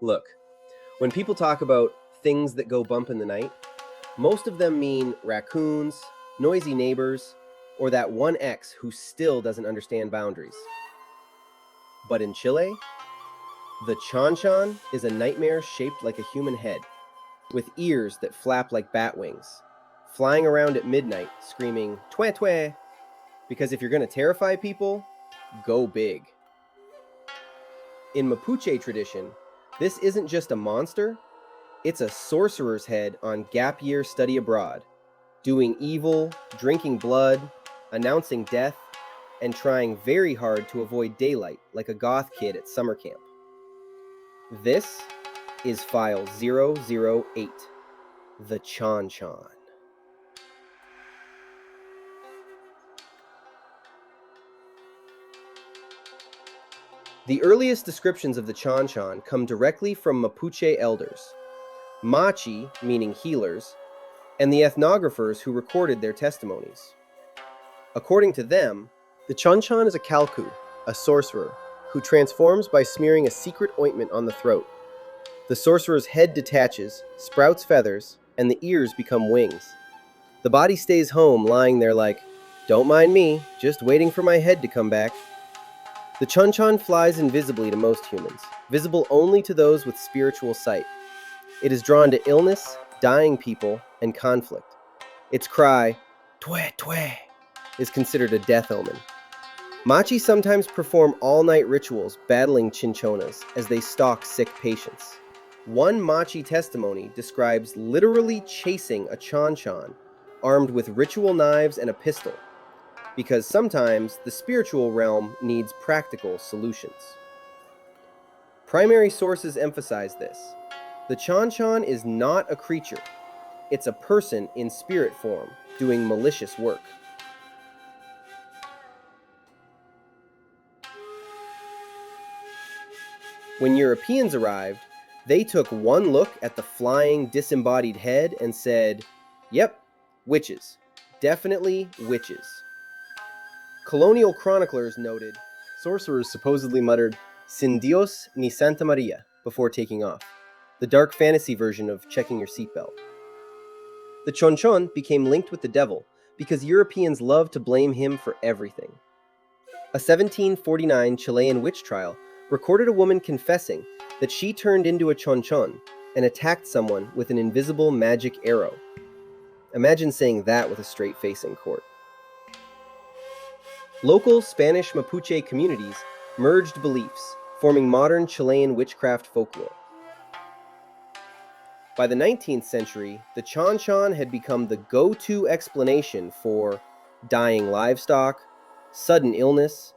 Look, when people talk about things that go bump in the night, most of them mean raccoons, noisy neighbors, or that one ex who still doesn't understand boundaries. But in Chile, the Chonchon is a nightmare shaped like a human head, with ears that flap like bat wings, flying around at midnight screaming tué-tué, because if you're going to terrify people, go big. In Mapuche tradition, this isn't just a monster, it's a sorcerer's head on gap year study abroad, doing evil, drinking blood, announcing death, and trying very hard to avoid daylight like a goth kid at summer camp. This is File 008, the Chonchon. The earliest descriptions of the Chonchon come directly from Mapuche elders, Machi, meaning healers, and the ethnographers who recorded their testimonies. According to them, the Chonchon is a kalku, a sorcerer, who transforms by smearing a secret ointment on the throat. The sorcerer's head detaches, sprouts feathers, and the ears become wings. The body stays home, lying there like, "Don't mind me, just waiting for my head to come back." The Chonchon flies invisibly to most humans, visible only to those with spiritual sight. It is drawn to illness, dying people, and conflict. Its cry, tué-tué, is considered a death omen. Machi sometimes perform all-night rituals battling chinchonas as they stalk sick patients. One Machi testimony describes literally chasing a Chonchon armed with ritual knives and a pistol, because sometimes the spiritual realm needs practical solutions. Primary sources emphasize this. The Chonchon is not a creature. It's a person in spirit form doing malicious work. When Europeans arrived, they took one look at the flying, disembodied head and said, "Yep, witches. Definitely witches." Colonial chroniclers noted, sorcerers supposedly muttered, "Sin Dios ni Santa Maria," before taking off, the dark fantasy version of checking your seatbelt. The Chonchon became linked with the devil because Europeans loved to blame him for everything. A 1749 Chilean witch trial recorded a woman confessing that she turned into a Chonchon and attacked someone with an invisible magic arrow. Imagine saying that with a straight face in court. Local Spanish Mapuche communities merged beliefs, forming modern Chilean witchcraft folklore. By the 19th century, the Chonchon had become the go-to explanation for dying livestock, sudden illness,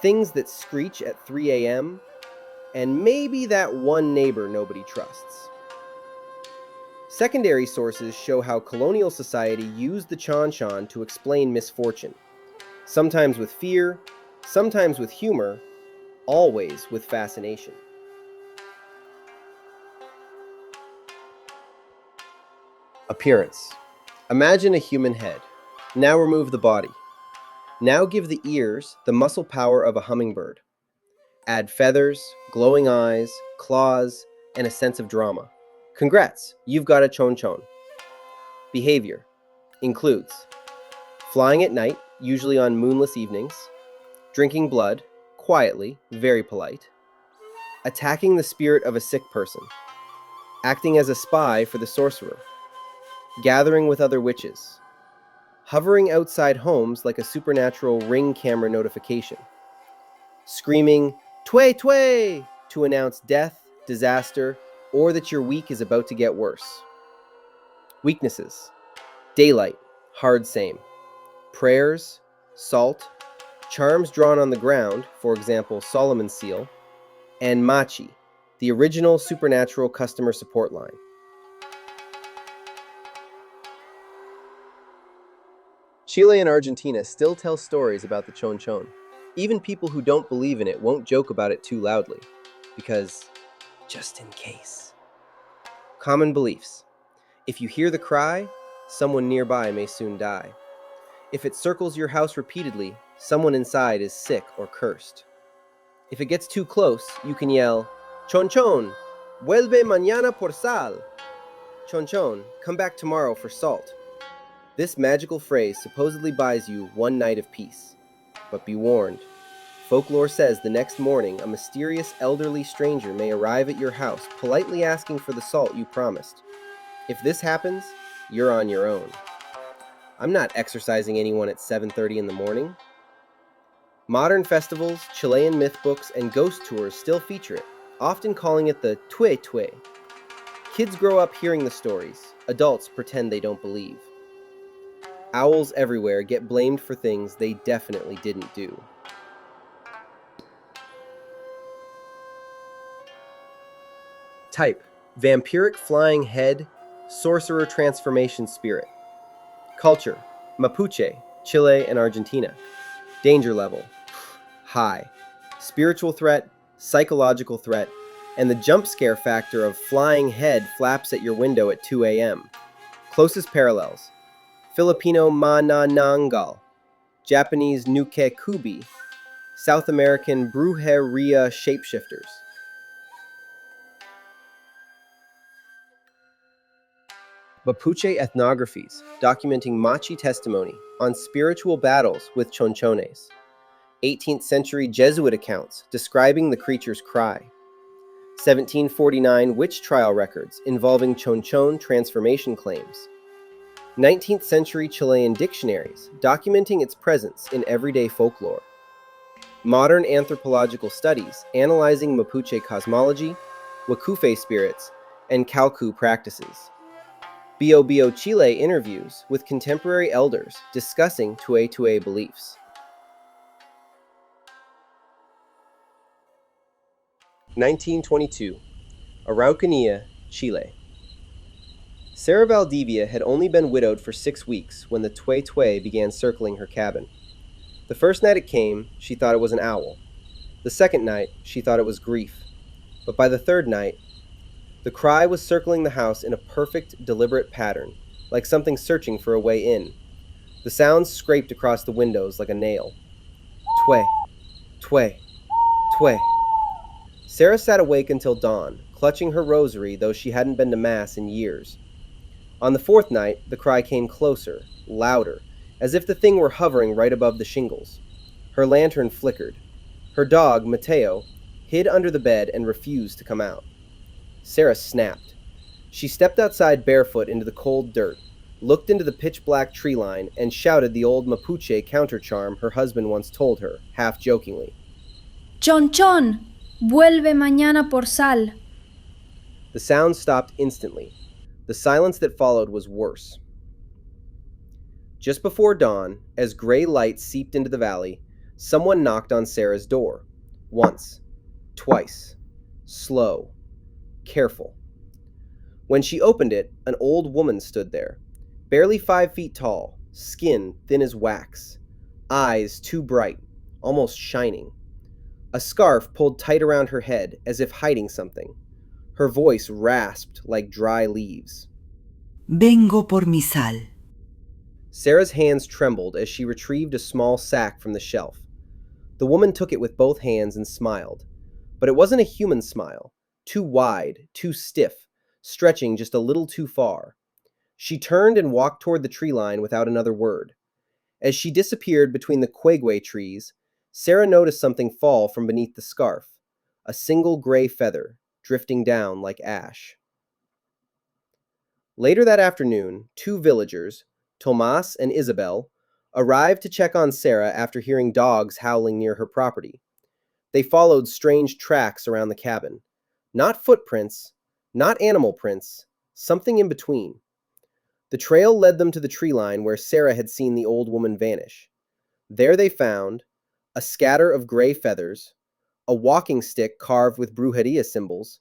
things that screech at 3 a.m., and maybe that one neighbor nobody trusts. Secondary sources show how colonial society used the Chonchon to explain misfortune, sometimes with fear, sometimes with humor, always with fascination. Appearance. Imagine a human head. Now remove the body. Now give the ears the muscle power of a hummingbird. Add feathers, glowing eyes, claws, and a sense of drama. Congrats, you've got a Chonchon. Behavior includes flying at night, usually on moonless evenings, drinking blood, quietly, very polite, attacking the spirit of a sick person, acting as a spy for the sorcerer, gathering with other witches, hovering outside homes like a supernatural Ring camera notification, screaming tué-tué to announce death, disaster, or that your week is about to get worse. Weaknesses: daylight, hard same, prayers, salt, charms drawn on the ground, for example Solomon's seal, and Machi, the original supernatural customer support line. Chile and Argentina still tell stories about the Chonchon. Even people who don't believe in it won't joke about it too loudly, because just in case. Common beliefs. If you hear the cry, someone nearby may soon die. If it circles your house repeatedly, someone inside is sick or cursed. If it gets too close, you can yell, Chonchón, vuelve mañana por sal. Chonchon, come back tomorrow for salt. This magical phrase supposedly buys you one night of peace. But be warned. Folklore says the next morning a mysterious elderly stranger may arrive at your house politely asking for the salt you promised. If this happens, you're on your own. I'm not exorcising anyone at 7:30 in the morning. Modern festivals, Chilean myth books, and ghost tours still feature it, often calling it the tué-tué. Kids grow up hearing the stories. Adults pretend they don't believe. Owls everywhere get blamed for things they definitely didn't do. Type: vampiric flying head, sorcerer transformation spirit. Culture: Mapuche, Chile and Argentina. Danger level: high. Spiritual threat, psychological threat, and the jump scare factor of flying head flaps at your window at 2 a.m. Closest parallels: Filipino manananggal, Japanese nuke kubi, South American brujeria shapeshifters. Mapuche ethnographies documenting Machi testimony on spiritual battles with Chonchones. 18th century Jesuit accounts describing the creature's cry. 1749 witch trial records involving Chonchon transformation claims. 19th century Chilean dictionaries documenting its presence in everyday folklore. Modern anthropological studies analyzing Mapuche cosmology, Wakufe spirits, and Calcu practices. Bio Chile interviews with contemporary elders discussing tué-tué beliefs. 1922, Araucanía, Chile. Sarah Valdivia had only been widowed for 6 weeks when the tué-tué began circling her cabin. The first night it came, she thought it was an owl. The second night, she thought it was grief. But by the third night, the cry was circling the house in a perfect, deliberate pattern, like something searching for a way in. The sounds scraped across the windows like a nail. Tué, tué, tué. Sarah sat awake until dawn, clutching her rosary, though she hadn't been to Mass in years. On the fourth night, the cry came closer, louder, as if the thing were hovering right above the shingles. Her lantern flickered. Her dog, Mateo, hid under the bed and refused to come out. Sarah snapped. She stepped outside barefoot into the cold dirt, looked into the pitch-black tree line, and shouted the old Mapuche counter-charm her husband once told her, half-jokingly. Chonchón, vuelve mañana por sal. The sound stopped instantly. The silence that followed was worse. Just before dawn, as gray light seeped into the valley, someone knocked on Sarah's door. Once. Twice. Slow. Careful. When she opened it, an old woman stood there, barely 5 feet tall, skin thin as wax, eyes too bright, almost shining. A scarf pulled tight around her head as if hiding something. Her voice rasped like dry leaves. Vengo por mi sal. Sarah's hands trembled as she retrieved a small sack from the shelf. The woman took it with both hands and smiled. But it wasn't a human smile, too wide, too stiff, stretching just a little too far. She turned and walked toward the tree line without another word. As she disappeared between the quegue trees, Sarah noticed something fall from beneath the scarf, a single gray feather, drifting down like ash. Later that afternoon, 2 villagers, Tomas and Isabel, arrived to check on Sarah after hearing dogs howling near her property. They followed strange tracks around the cabin. Not footprints, not animal prints, something in between. The trail led them to the tree line where Sarah had seen the old woman vanish. There they found a scatter of gray feathers, a walking stick carved with brujeria symbols,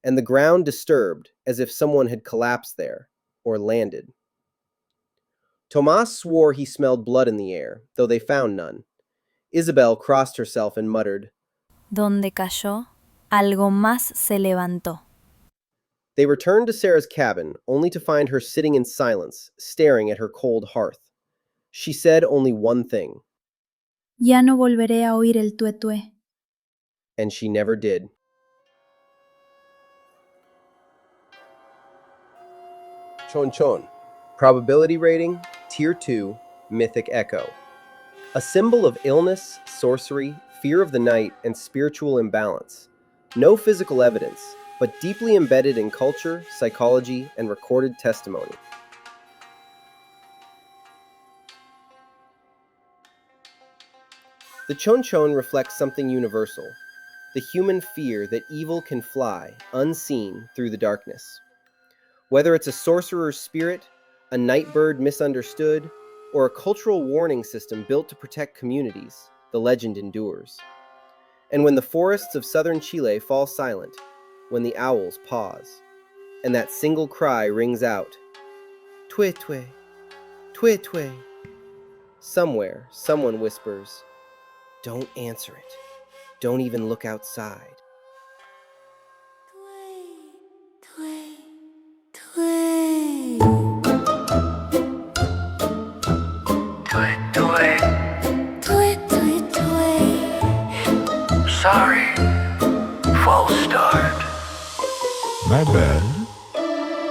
and the ground disturbed as if someone had collapsed there, or landed. Tomas swore he smelled blood in the air, though they found none. Isabel crossed herself and muttered, Donde cayó, algo más se levantó. They returned to Sarah's cabin, only to find her sitting in silence, staring at her cold hearth. She said only one thing. Ya no volveré a oír el tué-tué. And she never did. Chonchon. Probability rating, Tier 2, Mythic Echo. A symbol of illness, sorcery, fear of the night, and spiritual imbalance. No physical evidence, but deeply embedded in culture, psychology, and recorded testimony. The Chonchon reflects something universal, the human fear that evil can fly, unseen, through the darkness. Whether it's a sorcerer's spirit, a night bird misunderstood, or a cultural warning system built to protect communities, the legend endures. And when the forests of southern Chile fall silent, when the owls pause, and that single cry rings out, tué-tué, tué-tué, somewhere, someone whispers, don't answer it. Don't even look outside. Sorry. False start. My bad.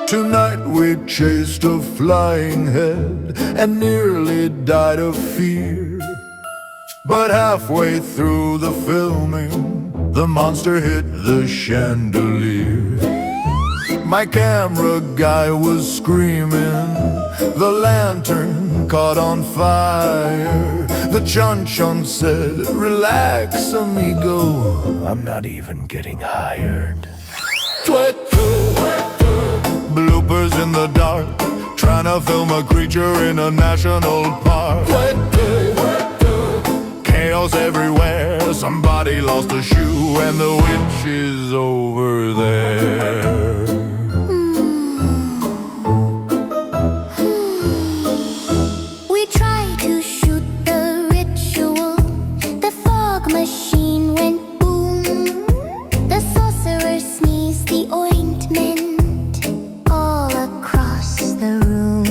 Tonight we chased a flying head and nearly died of fear. But halfway through the filming, the monster hit the chandelier. My camera guy was screaming, the lantern caught on fire. The Chonchon said, relax amigo, I'm not even getting hired. Bloopers in the dark, trying to film a creature in a national park. Chaos everywhere, somebody lost a shoe and the witch is over there. We tried to shoot the ritual, the fog machine went boom. The sorcerer sneezed the ointment all across the room.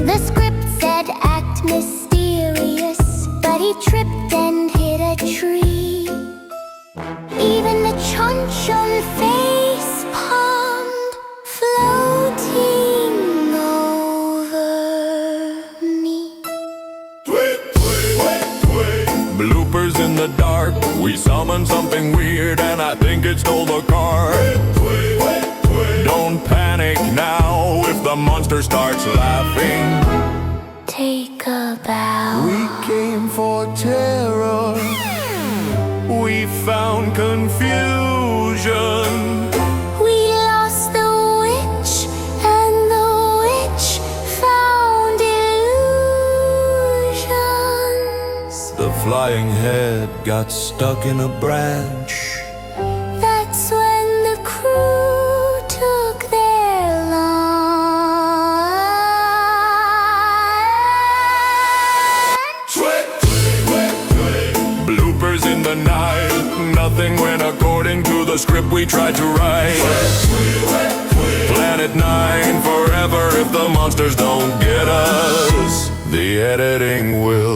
The script said act mysterious, but he tripped and hit a tree. Even the Chonchon face palmed, floating over me. Bloopers in the dark, we summoned something weird and I think it stole the car. Don't panic now if the monster starts laughing. Take a bow. We came for terror, we found confusion. We lost the witch, and the witch found illusions. The flying head got stuck in a branch. That's when the crew took their lunch. Bloopers in the night, nothing went according to the script we tried to write. Planet 9 forever if the monsters don't get us. The editing will